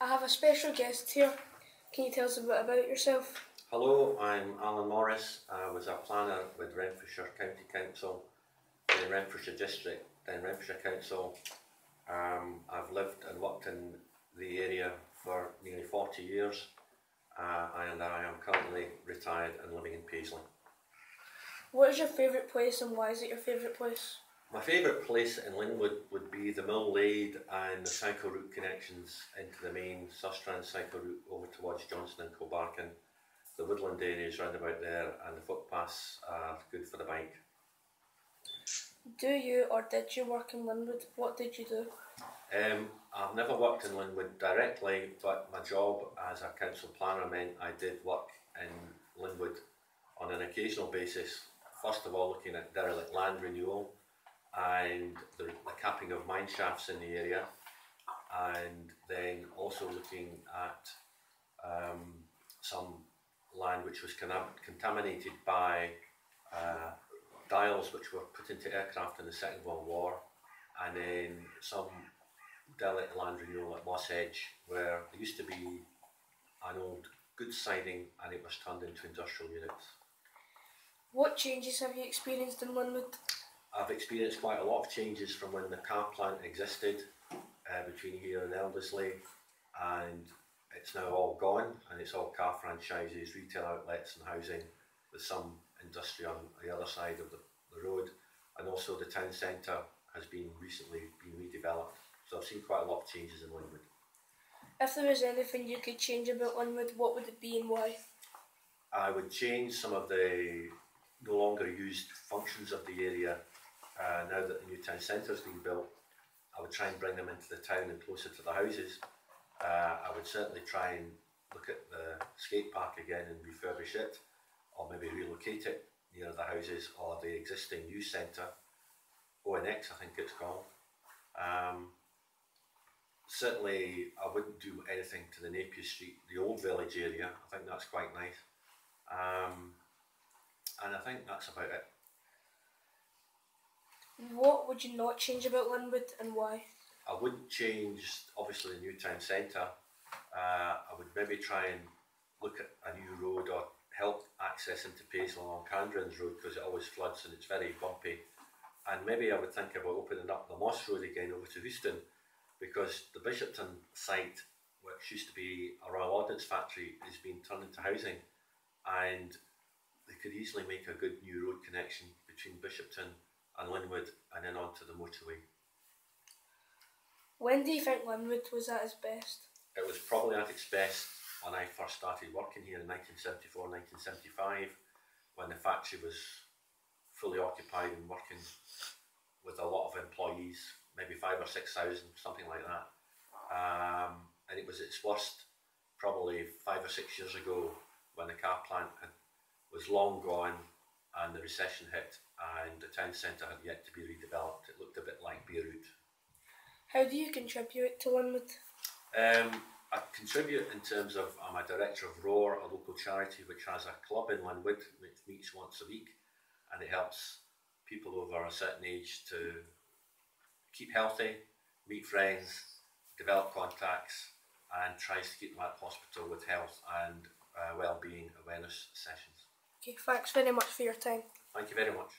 I have a special guest here. Can you tell us a bit about yourself? Hello, I'm Alan Morris. I was a planner with Renfrewshire County Council, then Renfrewshire District, then Renfrewshire Council. I've lived and worked in the area for nearly 40 years and I am currently retired and living in Paisley. What is your favourite place and why is it your favourite place? My favourite place in Linwood would be the Mill Lade and the cycle route connections into the main Sustrans cycle route over towards Johnston and Kilbarchan. The woodland areas round about there and the footpaths are good for the bike. Do you or did you work in Linwood? What did you do? I've never worked in Linwood directly, but my job as a council planner meant I did work in Linwood on an occasional basis. First of all, looking at derelict land renewal and the capping of mine shafts in the area, and then also looking at some land which was contaminated by dials which were put into aircraft in the Second World War, and then some derelict land renewal at Moss Edge, where there used to be an old goods siding and it was turned into industrial units. What changes have you experienced in Linwood? I've experienced quite a lot of changes from when the car plant existed between here and Elderslie, and it's now all gone and it's all car franchises, retail outlets and housing, with some industry on the other side of the road, and also the town centre has recently been redeveloped. So I've seen quite a lot of changes in Linwood. If there was anything you could change about Linwood, what would it be and why? I would change some of the no longer used functions of the area. Now that the new town centre has been built, I would try and bring them into the town and closer to the houses. I would certainly try and look at the skate park again and refurbish it, or maybe relocate it near the houses or the existing youth centre, ONX I think it's called. Certainly I wouldn't do anything to the Napier Street, the old village area. I think that's quite nice. And I think that's about it. What would you not change about Linwood and why? I wouldn't change, obviously, the new town centre. I would maybe try and look at a new road or help access into Paisley along Candrins Road, because it always floods and it's very bumpy. And maybe I would think about opening up the Moss Road again over to Houston, because the Bishopton site, which used to be a Royal Ordnance factory, is being turned into housing, and they could easily make a good new road connection between Bishopton and Linwood and then onto the motorway. When do you think Linwood was at its best? It was probably at its best when I first started working here in 1974, 1975, when the factory was fully occupied and working with a lot of employees, maybe 5,000 or 6,000, something like that. And it was its worst probably 5 or 6 years ago, when the car plant was long gone and the recession hit and the town centre had yet to be redeveloped. It looked a bit like Beirut. How do you contribute to Linwood? I contribute in terms of, I'm a director of ROAR, a local charity which has a club in Linwood which meets once a week, and it helps people over a certain age to keep healthy, meet friends, develop contacts, and tries to keep them at hospital with health and well-being awareness sessions. Okay, thanks very much for your time. Thank you very much.